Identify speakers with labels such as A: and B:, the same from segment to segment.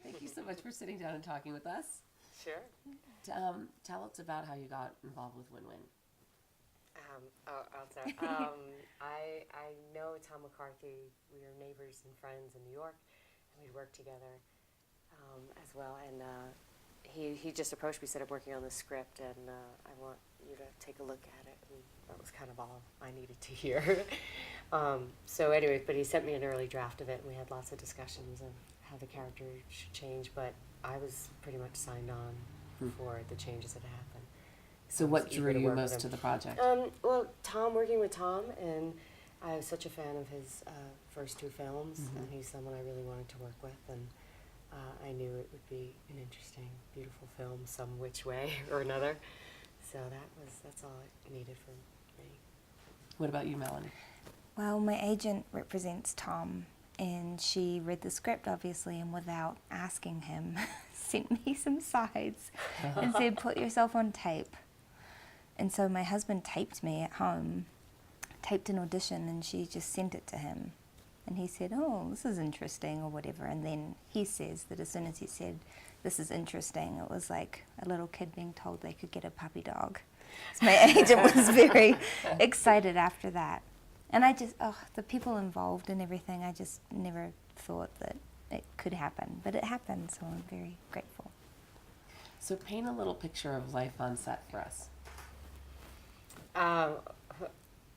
A: Thank you so much for sitting down and talking with us.
B: Sure.
A: Tell us about how you got involved with WinWin.
B: I'll start. I know Tom McCarthy. We were neighbors and friends in New York, and we'd worked together as well. And he just approached me, said, I'm working on this script, and I want you to take a look at it. And that was kind of all I needed to hear. So anyway, but he sent me an early draft of it, and we had lots of discussions of how the character should change, but I was pretty much signed on for the changes that happened.
A: So what drew you most to the project?
B: Well, working with Tom, and I was such a fan of his first two films, and he's someone I really wanted to work with, and I knew it would be an interesting, beautiful film some which way or another. So that's all it needed from me.
A: What about you, Melanie?
C: Well, my agent represents Tom, and she read the script, obviously, and without asking him, sent me some sides and said, put yourself on tape. And so my husband taped me at home, taped an audition, and she just sent it to him. And he said, oh, this is interesting, or whatever. And then he says that as soon as he said, this is interesting, it was like a little kid being told they could get a puppy dog. So my agent was very excited after that. And I just, the people involved and everything, I just never thought that it could happen. But it happened, so I'm very grateful.
A: So paint a little picture of life on set for us.
B: I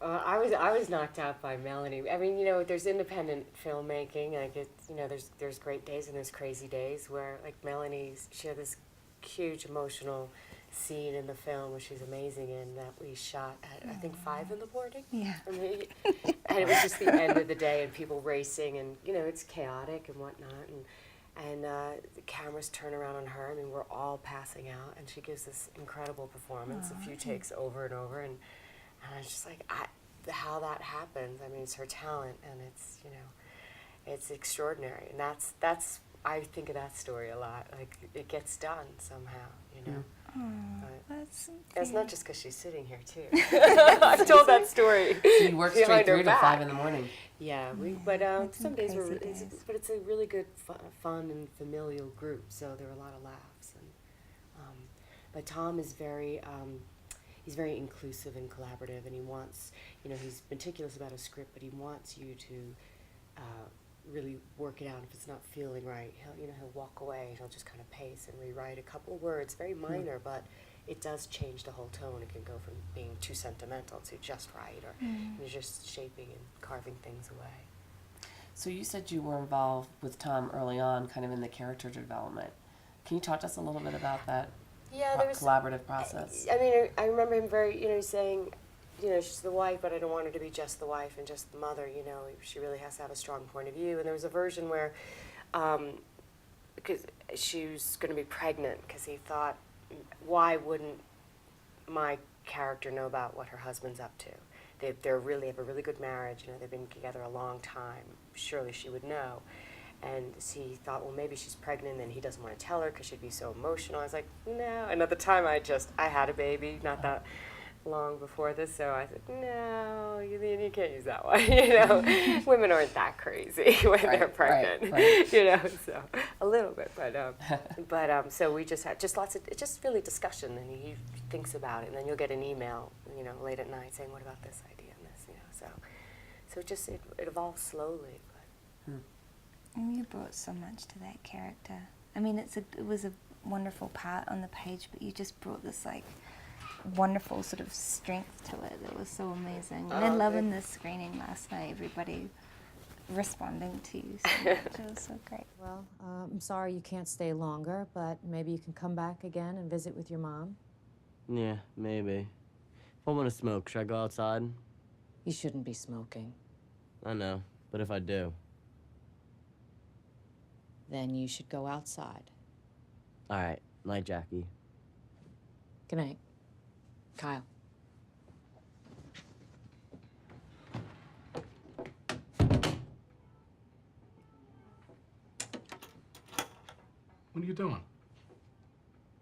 B: was knocked out by Melanie. I mean, there's independent filmmaking. Like there's great days and there's crazy days where, like, she had this huge emotional scene in the film, which she's amazing in, that we shot at, I think, 5 in the morning.
C: Yeah.
B: For me. And it was just the end of the day and people racing, and it's chaotic and whatnot, and the cameras turn around on her. I mean, we're all passing out, and she gives this incredible performance, a few takes over and over, and I was just like, how that happens. I mean, it's her talent, and it's extraordinary, and that's I think of that story a lot. Like, it gets done somehow,
C: That's
B: it's not just because she's sitting here too. I've told that story.
A: So you work straight through to 5 in the morning.
B: Yeah, some days but it's a really good, fun and familial group. So there were a lot of laughs, and but Tom is he's very inclusive and collaborative, and he wants, he's meticulous about a script, but he wants you to really work it out. If it's not feeling right, he'll walk away. He'll just kind of pace and rewrite a couple words, very minor, but it does change the whole tone. It can go from being too sentimental to just right, or you're just shaping and carving things away.
A: So you said you were involved with Tom early on, kind of in the character development. Can you talk to us a little bit about that?
B: Yeah, there was
A: collaborative process.
B: I mean, I remember him very, saying, she's the wife, but I don't want her to be just the wife and just the mother. She really has to have a strong point of view. And there was a version where, because she was going to be pregnant, because he thought, why wouldn't my character know about what her husband's up to? They have a really good marriage. They've been together a long time. Surely she would know. And he thought, well, maybe she's pregnant and he doesn't want to tell her because she'd be so emotional. I was like, no. And at the time, I had a baby, not that long before this, so I said, no, you can't use that one. Women aren't that crazy when they're pregnant, right. So a little bit, but so we just had it's just really discussion, and he thinks about it, and then you'll get an email, late at night saying, what about this idea and this, so it evolves slowly.
C: And you brought so much to that character. I mean, it was a wonderful part on the page, but you just brought this, like, wonderful sort of strength to it. It was so amazing. And then loving the screening last night, everybody responding to you so much. It was so great.
D: Well, I'm sorry you can't stay longer, but maybe you can come back again and visit with your mom.
E: Yeah, maybe. If I want to smoke, should I go outside?
D: You shouldn't be smoking.
E: I know, but if I do?
D: Then you should go outside.
E: All right. Night, Jackie.
D: Good night. Kyle.
F: What are you doing?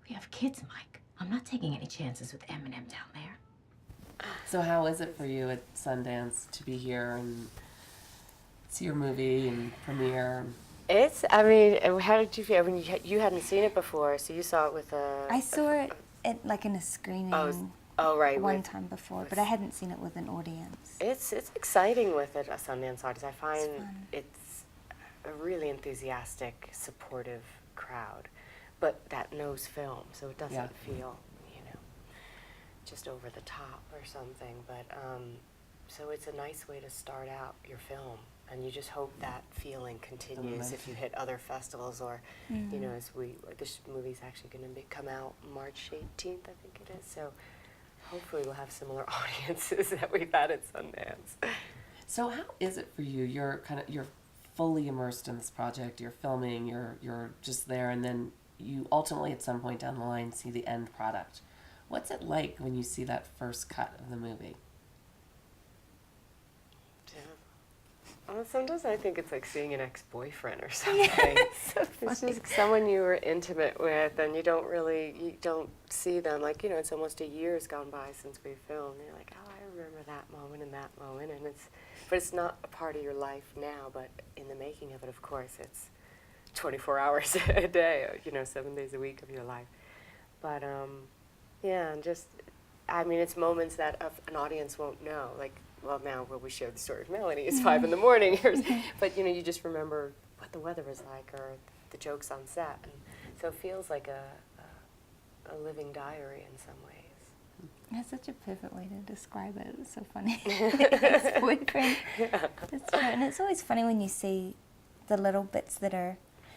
G: We have kids, Mike. I'm not taking any chances with Eminem down there.
A: So how is it for you at Sundance to be here and see your movie and premiere?
B: I mean, how did you feel? I mean, you hadn't seen it before, so you saw it with a...
C: I saw it like in a screening
B: right.
C: one time before, but I hadn't seen it with an audience.
B: It's exciting with it, a Sundance audience. I find
C: fun.
B: it's a really enthusiastic, supportive crowd, but that knows film, so it doesn't
A: Yeah.
B: feel, just over the top or something. But so it's a nice way to start out your film, and you just hope that feeling continues if you hit other festivals or, as this movie's actually going to come out March 18th, I think it is. So hopefully we'll have similar audiences that we've had at Sundance.
A: So how is it for you? You're fully immersed in this project. You're filming. You're just there, and then you ultimately, at some point down the line, see the end product. What's it like when you see that first cut of the movie?
B: Sometimes I think it's like seeing an ex-boyfriend or something. It's just someone you were intimate with, and you don't see them. Like, it's almost a year's gone by since we filmed. And you're like, oh, I remember that moment and that moment. But it's not a part of your life now, but in the making of it, of course, it's 24 hours a day, 7 days a week of your life. But, and it's moments that an audience won't know. Like, well, now we share the story of Melanie, it's 5 a.m, but you just remember what the weather was like or the jokes on set, and so it feels like a living diary in some ways.
C: That's such a perfect way to describe it. It's so funny. Ex-boyfriend.
B: Yeah.
C: That's true. And it's always funny when you see the little bits that are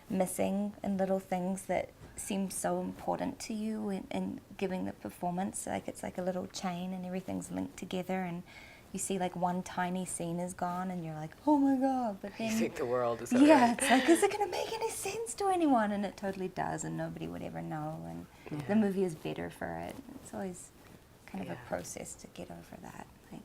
C: missing and little things that seem so important to you in giving the performance. Like it's like a little chain and everything's linked together, and you see like one tiny scene is gone and you're like, oh my God. But then
B: You think the world is
C: it's like, is it going to make any sense to anyone? And it totally does, and nobody would ever know, and the movie is better for it. It's always kind of a process to get over that. Like,